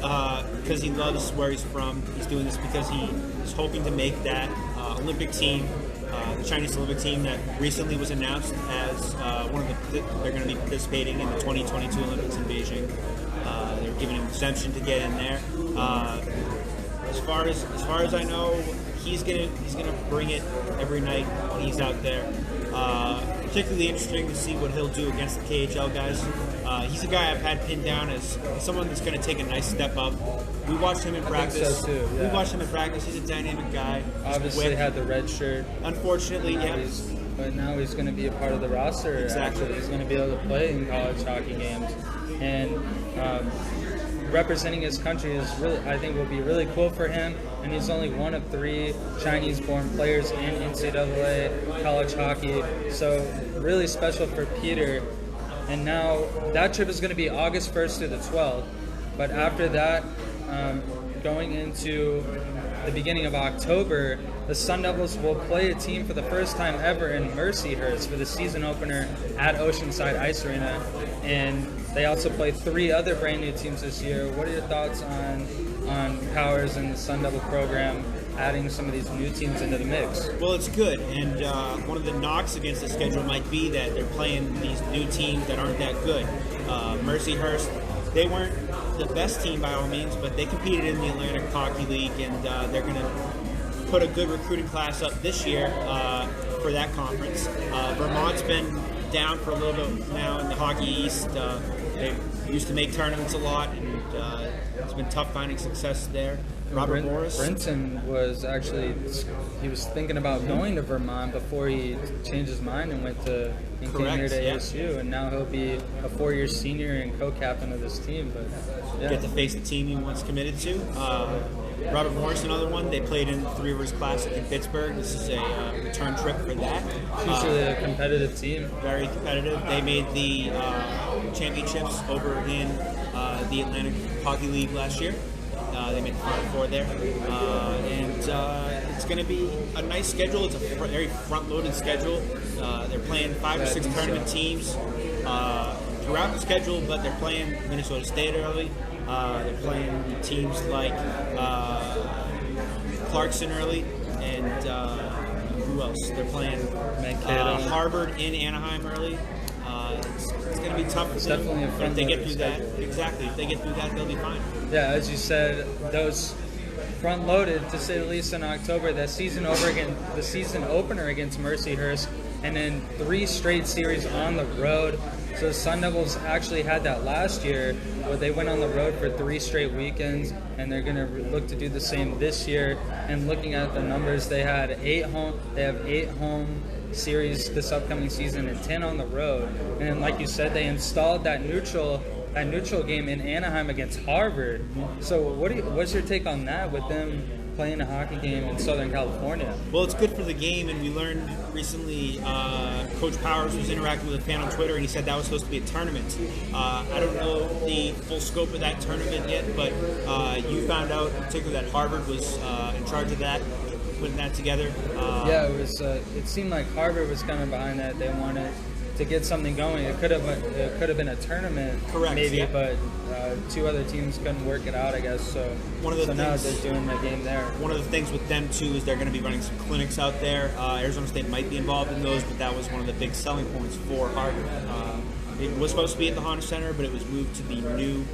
because he loves where he's from. He's doing this because he is hoping to make that Olympic team, the Chinese Olympic team that recently was announced as one of they're going to be participating in the 2022 Olympics in Beijing. They're giving him exemption to get in there. As far as I know, he's gonna bring it every night when he's out there. Particularly interesting to see what he'll do against the KHL guys. He's a guy I've had pinned down as someone that's going to take a nice step up. We watched him in practice. I think so too, yeah. We watched him in practice. He's a dynamic guy. He's Obviously quick. had the red shirt. Unfortunately, yeah. But now he's going to be a part of the roster. Exactly. Actually, he's going to be able to play in college hockey games, and representing his country is really, I think, will be really cool for him. And he's only one of 3 Chinese-born players in NCAA college hockey, so really special for Peter. And now that trip is going to be August 1st through the 12th. But after that, going into the beginning of October, the Sun Devils will play a team for the first time ever in Mercyhurst for the season opener at Oceanside Ice Arena. And they also play 3 other brand new teams this year. What are your thoughts on Powers and the Sun Devil program adding some of these new teams into the mix? Well, it's good, and one of the knocks against the schedule might be that they're playing these new teams that aren't that good. Mercyhurst, they weren't the best team by all means, but they competed in the Atlantic Hockey League, and they're going to put a good recruiting class up this year for that conference. Vermont's been down for a little bit now in the Hockey East. They used to make tournaments a lot, and it's been tough finding success there. Robert Morris. Brinson was actually, he was thinking about going to Vermont before he changed his mind and went to and came here to ASU, and now he'll be a 4-year senior and co-captain of this team. But yeah. Get to face the team he once committed to. Robert Morris, another one. They played in the Three Rivers Classic in Pittsburgh. This is a return trip for that. Usually a competitive team. Very competitive. They made the championships over in the Atlantic Hockey League last year. They made the Final Four there. And it's going to be a nice schedule. It's a very front-loaded schedule. They're playing 5 or 6 tournament teams throughout the schedule, but they're playing Minnesota State early. They're playing teams like Clarkson early, and who else? They're playing Harvard in Anaheim early. It's going to be tough for them. Definitely a front if they get through schedule. that. Exactly. If they get through that, they'll be fine. Yeah, as you said, those front-loaded, to say the least, in October. The season opener against Mercyhurst, and then 3 straight series on the road. So the Sun Devils actually had that last year, where they went on the road for 3 straight weekends, and they're going to look to do the same this year. And looking at the numbers, they have 8 home series this upcoming season and 10 on the road. And then, like you said, they installed that neutral game in Anaheim against Harvard. So what's your take on that, with them playing a hockey game in Southern California? Well, it's good for the game, and we learned recently Coach Powers was interacting with a fan on Twitter, and he said that was supposed to be a tournament. I don't know the full scope of that tournament yet, but you found out in particular that Harvard was in charge of that, putting that together. Yeah, it was. It seemed like Harvard was kind of behind that. They wanted to get something going. It could have been a tournament, correct, maybe, yeah. but 2 other teams couldn't work it out, I guess. So now they're doing the game there. One of the things with them too is they're going to be running some clinics out there. Arizona State might be involved in those, but that was one of the big selling points for Harvard. It was supposed to be at the Honda Center, but it was moved to the new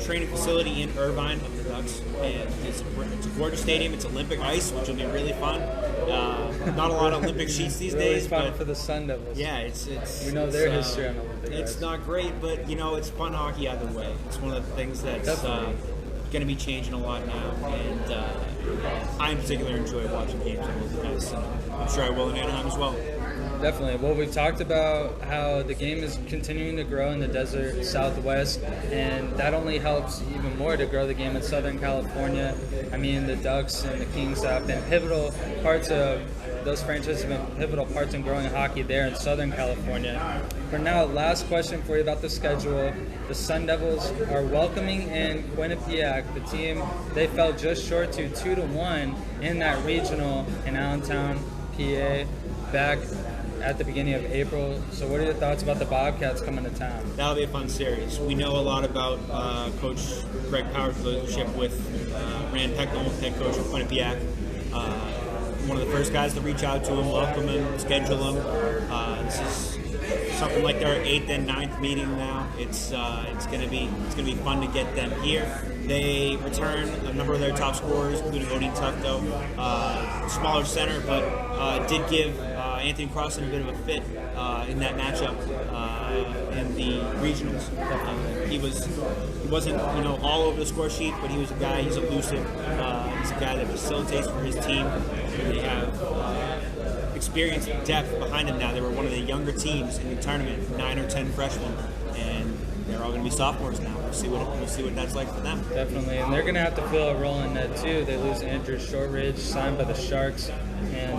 training facility in Irvine of the Ducks, and it's a gorgeous stadium. It's Olympic ice, which will be really fun. Not a lot of Olympic sheets these Really days, fun but for the Sun Devils. yeah, it's we know their history on Olympic It's ice. not great, but it's fun hockey either way. It's one of the things that's going to be changing a lot now, and I in particular enjoy watching games on Olympic ice, and I'm sure I will in Anaheim as well. Definitely. Well, we've talked about how the game is continuing to grow in the desert Southwest, and that only helps even more to grow the game in Southern California. I mean, the Ducks and the Kings have been pivotal parts of those franchises have been pivotal parts in growing hockey there in Southern California. For now, last question for you about the schedule. The Sun Devils are welcoming in Quinnipiac, the team they fell just short to 2-1 in that regional in Allentown, PA, back at the beginning of April. So what are your thoughts about the Bobcats coming to town? That'll be a fun series. We know a lot about Coach Greg Power's relationship with Rand Pecknell, head coach of Quinnipiac. One of the first guys to reach out to him, welcome him, schedule him. This is something like their 8th and 9th meeting now. It's gonna be fun to get them here. They return a number of their top scorers, including Odin Tufto, smaller center, but did give Anthony Crossan a bit of a fit in that matchup in the regionals. He wasn't all over the score sheet, but he was a guy. He's elusive. He's a guy that facilitates for his team. They have experience and depth behind them now. They were one of the younger teams in the tournament, 9 or 10 freshmen, and they're all going to be sophomores now. We'll see what that's like for them. Definitely, and they're going to have to fill a role in that too. They lose Andrew Shortridge, signed by the Sharks, and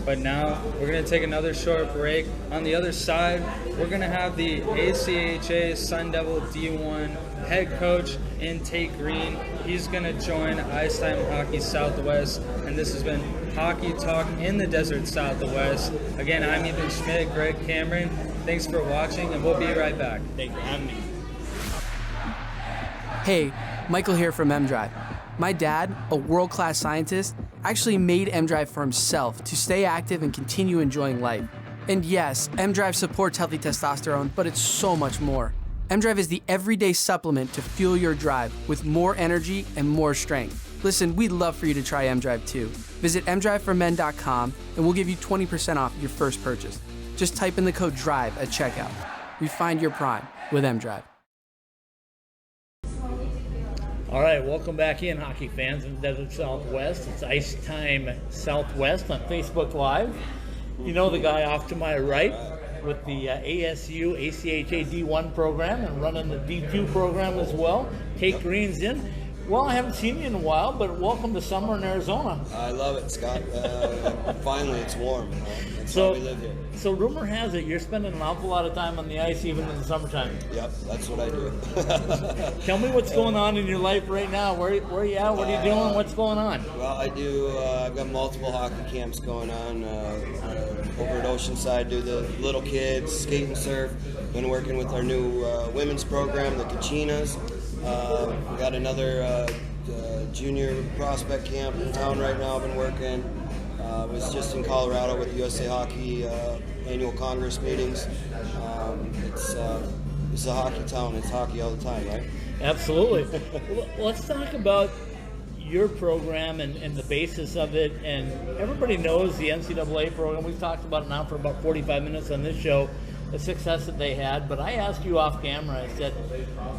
but now we're going to take another short break. On the other side, we're going to have the ACHA Sun Devil D1 head coach in Tait Green. He's going to join Ice Time Hockey Southwest, and this has been Hockey Talk in the Desert Southwest. Again, I'm Ethan Schmidt, Greg Cameron. Thanks for watching, and we'll be right back. Thanks for having me. Hey, Michael here from M-Drive. My dad, a world-class scientist, actually made M-Drive for himself to stay active and continue enjoying life. And yes, M-Drive supports healthy testosterone, but it's so much more. M-Drive is the everyday supplement to fuel your drive with more energy and more strength. Listen, we'd love for you to try M-Drive too. Visit mdriveformen.com and we'll give you 20% off your first purchase. Just type in the code DRIVE at checkout. Refine your prime with M-Drive. All right, welcome back in, hockey fans in the Desert Southwest. It's Ice Time Southwest on Facebook Live. You know the guy off to my right with the ASU ACHA D1 program and running the D2 program as well. Tait Green's in. Well, I haven't seen you in a while, but welcome to summer in Arizona. I love it, Scott. Finally, it's warm. That's why we live here. So rumor has it you're spending an awful lot of time on the ice even in the summertime. Yep, that's what I do. Tell me what's going on in your life right now. Where are you at? What are you doing? What's going on? Well, I do. I've got multiple hockey camps going on over at Oceanside. Do the little kids, skate and surf. Been working with our new women's program, the Kachinas. We got another junior prospect camp in town right now. I've been working. Was just in Colorado with USA Hockey annual Congress meetings. It's a hockey town. It's hockey all the time, right? Absolutely. Well, let's talk about your program and the basis of it. And everybody knows the NCAA program. We've talked about it now for about 45 minutes on this show, the success that they had. But I asked you off camera, I said,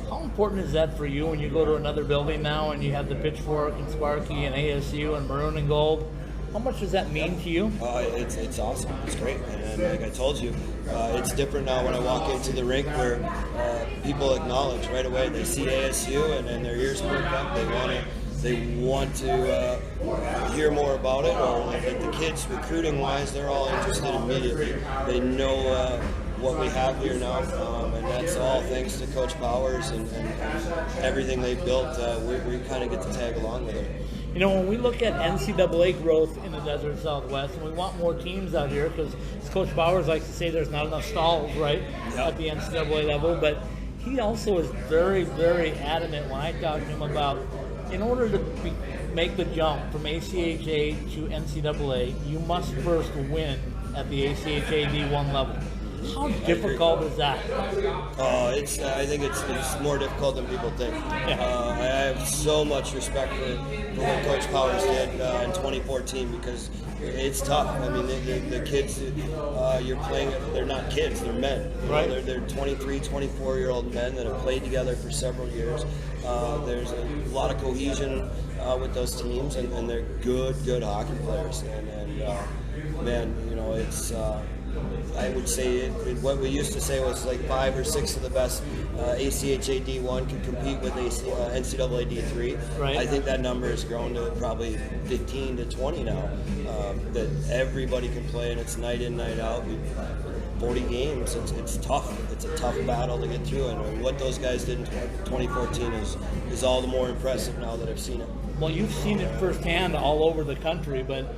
how important is that for you when you go to another building now and you have the Pitchfork and Sparky and ASU and Maroon and Gold? How much does that mean to you? It's awesome. It's great. And like I told you, it's different now when I walk into the rink where people acknowledge right away. They see ASU and their ears perk up. They want to hear more about it. Or like the kids, recruiting-wise, they're all interested immediately. They know what we have here now, and that's all thanks to Coach Powers and everything they built. We kind of get to tag along with it. You know, when we look at NCAA growth in the Desert Southwest, and we want more teams out here, because as Coach Bowers likes to say, there's not enough stalls, right, at the NCAA level, but he also is very, very adamant when I talk to him about, in order to make the jump from ACHA to NCAA, you must first win at the ACHA D1 level. How difficult is that? I think it's more difficult than people think. I have so much respect for what Coach Powers did in 2014 because it's tough. I mean, the kids you're playing, they're not kids, they're men. Right. They're 23, 24-year-old men that have played together for several years. There's a lot of cohesion with those teams, and they're good hockey players. And man, you know, it's. I would say what we used to say was like 5 or 6 of the best ACHA D1 can compete with NCAA D3. Right. I think that number has grown to probably 15 to 20 now. That everybody can play, and it's night in, night out. 40 games. It's tough. It's a tough battle to get through, and what those guys did in 2014 is all the more impressive now that I've seen it. Well, you've seen it firsthand all over the country, but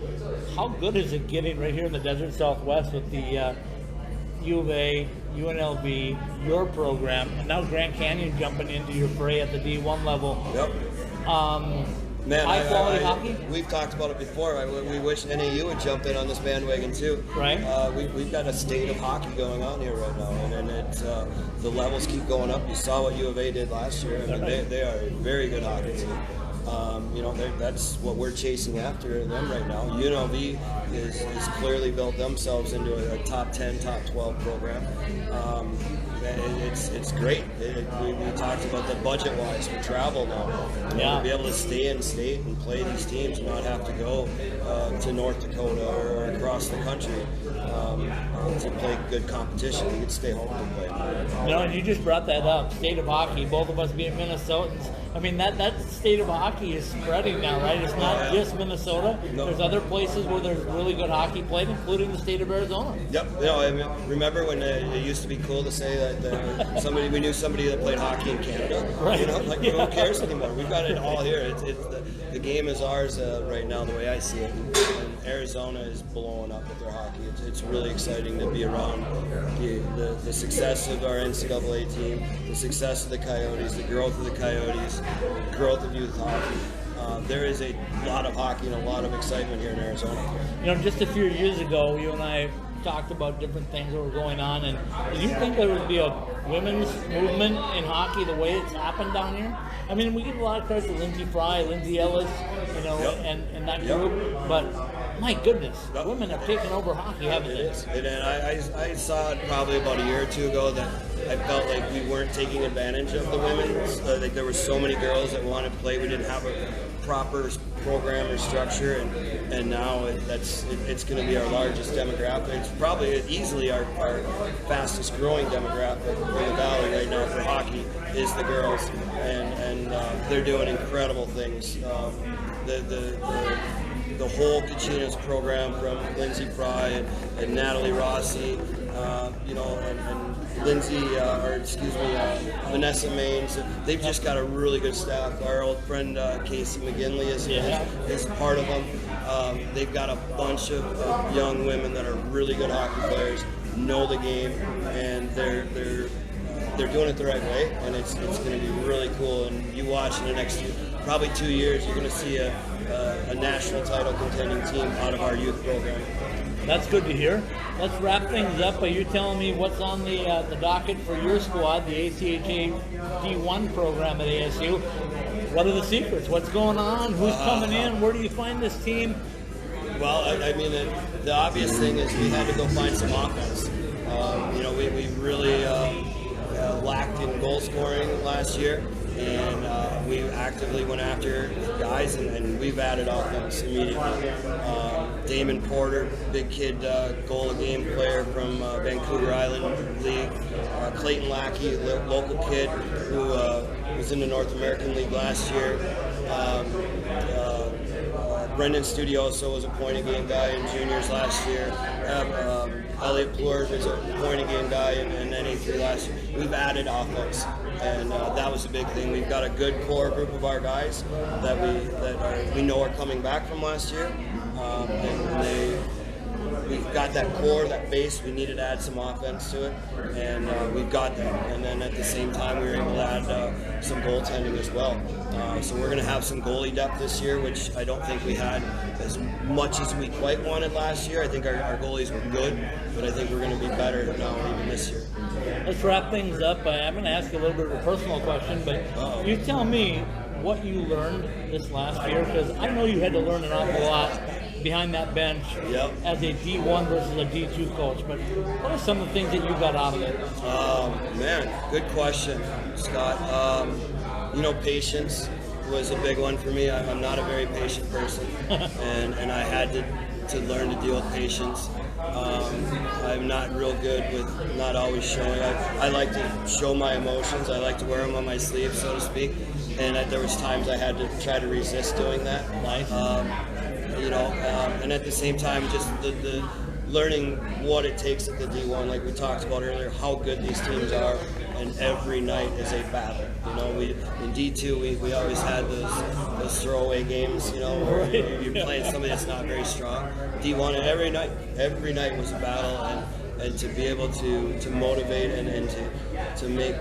how good is it getting right here in the Desert Southwest with the U of A, UNLV, your program, and now Grand Canyon jumping into your fray at the D1 level? Yep. Man, high quality hockey? We've talked about it before. We wish NAU would jump in on this bandwagon too. Right. We've got a state of hockey going on here right now, and it's, the levels keep going up. You saw what U of A did last year. I mean, they are a very good hockey team. You know, that's what we're chasing after them right now. UNLV is clearly built themselves into a top 10, top 12 program. It's great. We talked about the budget-wise for travel now. To be able to stay in state and play these teams and not have to go to North Dakota or across the country to play good competition. We could stay home and play. You know, and you just brought that up, state of hockey, both of us being Minnesotans. I mean, that state of hockey is spreading now, right? It's not just Minnesota. No. There's other places where there's really good hockey played, including the state of Arizona. Yep. You know, I mean, remember when it used to be cool to say that we knew somebody that played hockey in Canada? Right. You know, like who cares anymore? We've got it all here. It's the game is ours right now, the way I see it. And Arizona is blowing up with their hockey. It's really exciting to be around the success of our NCAA team, the success of the Coyotes, the growth of the Coyotes, the growth of youth hockey. There is a lot of hockey and a lot of excitement here in Arizona. You know, just a few years ago, you and I talked about different things that were going on, and do you think there would be a women's movement in hockey the way it's happened down here? I mean, we give a lot of credit to Lindsey Fry, Lindsay Ellis, you know, and that group, but my goodness, women have taken over hockey, haven't they? It is. And I saw it probably about a year or two ago that I felt like we weren't taking advantage of the women. Like there were so many girls that wanted to play. We didn't have a proper program or structure, and now it's going to be our largest demographic. It's probably easily our fastest growing demographic in the Valley right now for hockey is the girls, and they're doing incredible things. The whole Kachinas program from Lindsay Fry and Natalie Rossi, you know, and Lindsay, Vanessa Maines. They've just got a really good staff. Our old friend Casey McGinley is part of them. They've got a bunch of young women that are really good hockey players, know the game, and they're doing it the right way, and it's going to be really cool. And you watch in the next probably 2 years, you're going to see a national title contending team out of our youth program. That's good to hear. Let's wrap things up by you telling me what's on the docket for your squad, the ACHA D1 program at ASU. What are the secrets? What's going on? Who's coming in? Where do you find this team? Well, I mean, the obvious thing is we had to go find some offense. You know, we really lacked in goal scoring last year, and we actively went after guys, and we've added offense immediately. Damon Porter, big kid, goal a game player from Vancouver Island League. Clayton Lackey, local kid who was in the North American League last year. Brendan Studioso was a point-a-game guy in juniors last year. Elliot Plur was a point-a-game guy in NA3 last year. We've added offense, and that was a big thing. We've got a good core group of our guys that we know are coming back from last year, and we've got that core, that base. We needed to add some offense to it, and we've got that. And then at the same time, we were able to add had some goaltending as well. So we're going to have some goalie depth this year, which I don't think we had as much as we quite wanted last year. I think our goalies were good, but I think we're going to be better now even this year. Let's wrap things up. I'm going to ask you a little bit of a personal question, but you tell me what you learned this last year, because I know you had to learn an awful lot behind that bench as a D1 versus a D2 coach, but what are some of the things that you got out of it? Man, good question, Scott. Patience was a big one for me. I'm not a very patient person, and I had to learn to deal with patience. I'm not real good with not always showing. I like to show my emotions. I like to wear them on my sleeve, so to speak. And there was times I had to try to resist doing that. Nice. And at the same time, just the learning what it takes at the D1, like we talked about earlier, how good these teams are, and every night is a battle. In D2 we always had those throwaway games, where you're playing somebody that's not very strong. D1, every night was a battle, and to be able to motivate and to make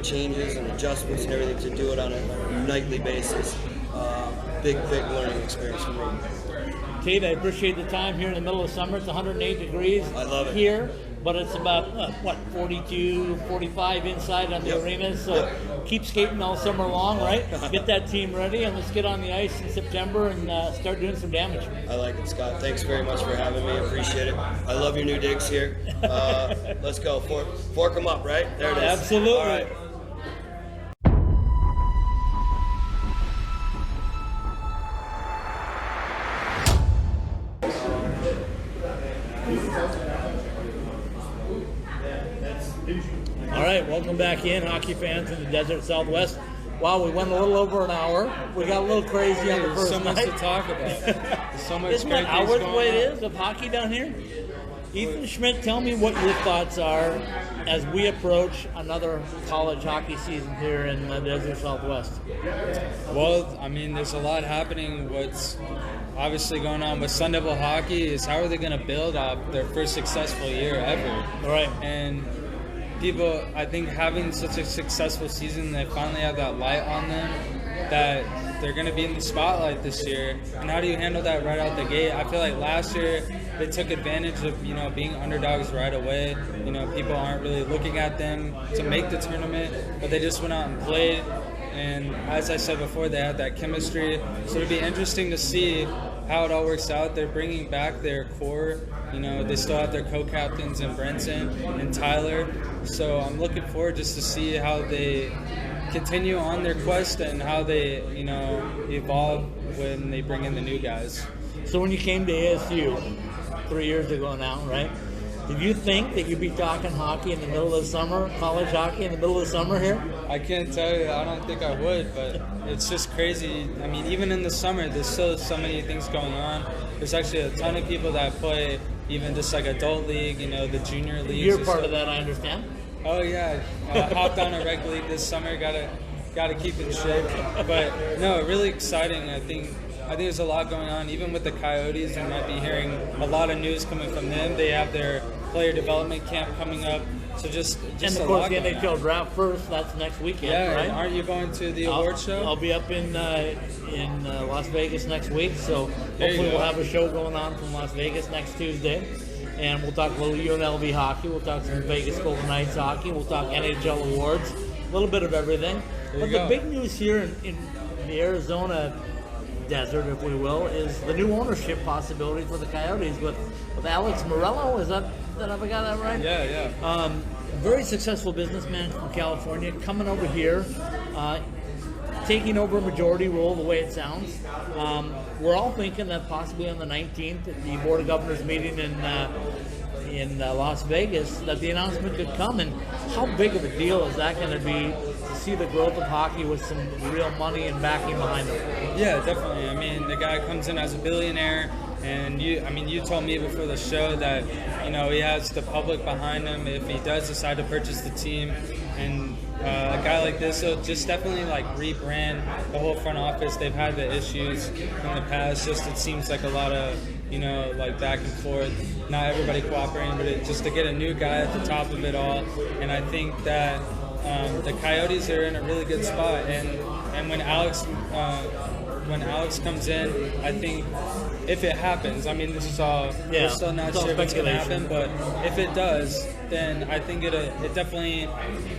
changes and adjustments and everything, to do it on a nightly basis, big learning experience for me. Tait, I appreciate the time here in the middle of summer. It's 108 degrees I love it. here, but it's about, 42, 45 inside on the arena, so keep skating all summer long, right? Get that team ready, and let's get on the ice in September and start doing some damage. I like it, Scott. Thanks very much for having me. Appreciate it. I love your new digs here. Let's go. Fork them up, right? There it is. Absolutely. All right. All right, welcome back in, hockey fans in the Desert Southwest. Wow, we went a little over an hour. We got a little crazy on the There's first so much night. to talk about. There's so much Isn't great that things always going the way it on. is of hockey down here? Ethan Schmidt, tell me what your thoughts are as we approach another college hockey season here in the Desert Southwest. Well, I mean, there's a lot happening. What's obviously going on with Sun Devil hockey is how are they going to build up their first successful year ever? All right. And people, I think having such a successful season, they finally have that light on them that they're going to be in the spotlight this year. And how do you handle that right out the gate? I feel like last year they took advantage of, being underdogs right away. People aren't really looking at them to make the tournament, but they just went out and played. And as I said before, they had that chemistry. So it'd be interesting to see how it all works out. They're bringing back their core. They still have their co-captains in Brenton and Tyler. So I'm looking forward just to see how they continue on their quest and how they, evolve when they bring in the new guys. So when you came to ASU 3 years ago now, right? Did you think that you'd be talking hockey in the middle of summer, college hockey in the middle of summer here? I can't tell you. I don't think I would, but it's just crazy. I mean, even in the summer, there's still so many things going on. There's actually a ton of people that play even just like adult league, the junior leagues. You're part of that, I understand. Oh yeah, hopped on a rec league this summer. Gotta keep in shape. But no, really exciting. I think there's a lot going on. Even with the Coyotes, we might be hearing a lot of news coming from them. They have their player development camp coming up. So just and of course the NHL draft first. That's next weekend, right? Yeah, aren't you going to the award show? I'll be up in Las Vegas next week. So hopefully we'll have a show going on from Las Vegas next Tuesday. And we'll talk a little UNLV hockey. We'll talk some Vegas Golden Knights hockey. We'll talk NHL awards. A little bit of everything. But the big news here in the Arizona desert, if we will, is the new ownership possibility for the Coyotes with Alex Morello. Have I got that right? Yeah. Very successful businessman from California coming over here, taking over a majority role the way it sounds. We're all thinking that possibly on the 19th at the Board of Governors meeting in Las Vegas that the announcement could come. And how big of a deal is that going to be to see the growth of hockey with some real money and backing behind them? Yeah, definitely. I mean, the guy comes in as a billionaire. And you told me before the show that, he has the public behind him if he does decide to purchase the team. And a guy like this will just definitely rebrand the whole front office. They've had the issues in the past. Just it seems like a lot of, back and forth. Not everybody cooperating, but just to get a new guy at the top of it all. And I think that the Coyotes are in a really good spot, and when Alex comes in, I think if it happens, I mean, this is all, we're still not sure if it's going to happen, but if it does, then I think it definitely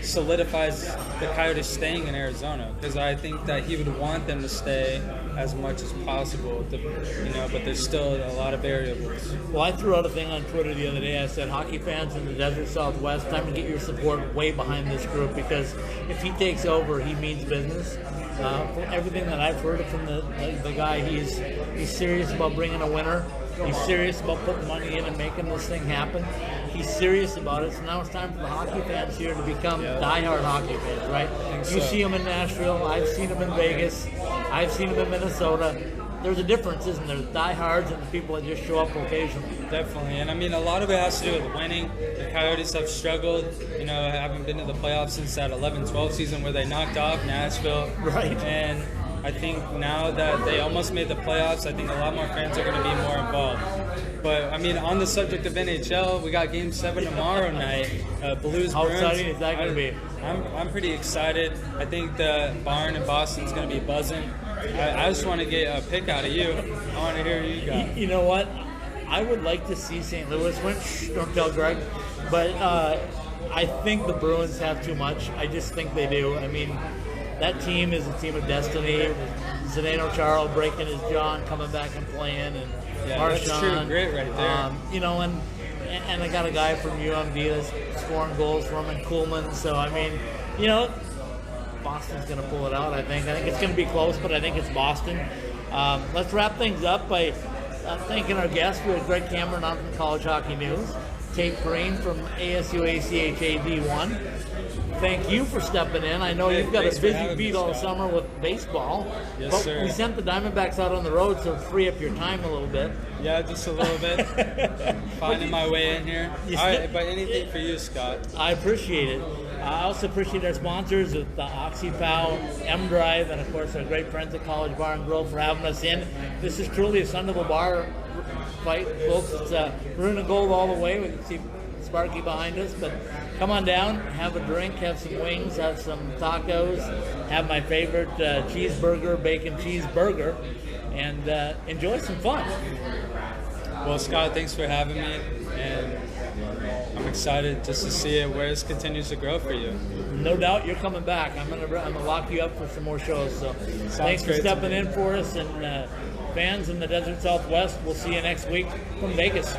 solidifies the Coyotes staying in Arizona, because I think that he would want them to stay as much as possible, but there's still a lot of variables. Well, I threw out a thing on Twitter the other day. I said, hockey fans in the Desert Southwest, time to get your support way behind this group, because if he takes over, he means business. From everything that I've heard from the guy, he's serious about bringing a winner. He's serious about putting money in and making this thing happen. He's serious about it. So now it's time for the hockey fans here to become diehard hockey fans, right? You see him in Nashville. I've seen him in Vegas. I've seen him in Minnesota. There's a difference, isn't there? The diehards and the people that just show up occasionally. Definitely. And I mean, a lot of it has to do with winning. The Coyotes have struggled, haven't been to the playoffs since that 11-12 season where they knocked off Nashville. Right. And I think now that they almost made the playoffs, I think a lot more fans are going to be more involved. But, I mean, on the subject of NHL, we got Game 7 tomorrow night. Blues-Bruins. How exciting is that going to be? I'm pretty excited. I think the barn in Boston's going to be buzzing. I just want to get a pick out of you. I want to hear what you got. You know what? I would like to see St. Louis win. Shh, don't tell Greg. But I think the Bruins have too much. I just think they do. I mean, that team is a team of destiny. Zdeno Chara breaking his jaw and coming back and playing. And Marchand. That's true. Great right there. And I got a guy from UMD that's scoring goals for him, and Kuhlman. So, I mean, Boston's going to pull it out, I think. I think it's going to be close, but I think it's Boston. Let's wrap things up by thanking our guests. We have Greg Cameron on from College Hockey News, Tait from ASU ACHA D1. Thank you for stepping in. I know you've got a busy beat all summer with baseball. Yes, but sir. We sent the Diamondbacks out on the road, so free up your time a little bit. Yeah, just a little bit. Finding my way in here. All right, but anything for you, Scott. I appreciate it. I also appreciate our sponsors with OxyPow, M-Drive, and of course our great friends at College Bar and Grill for having us in. This is truly a Sun Devil Bar fight, folks. It's maroon and gold all the way. We can see Sparky behind us, but come on down, have a drink, have some wings, have some tacos, have my favorite cheeseburger, bacon cheeseburger, and enjoy some fun. Well, Scott, thanks for having me, and I'm excited just to see where this continues to grow for you. No doubt you're coming back. I'm gonna lock you up for some more shows. So thanks for stepping in for us, and fans in the Desert Southwest, we'll see you next week from Vegas.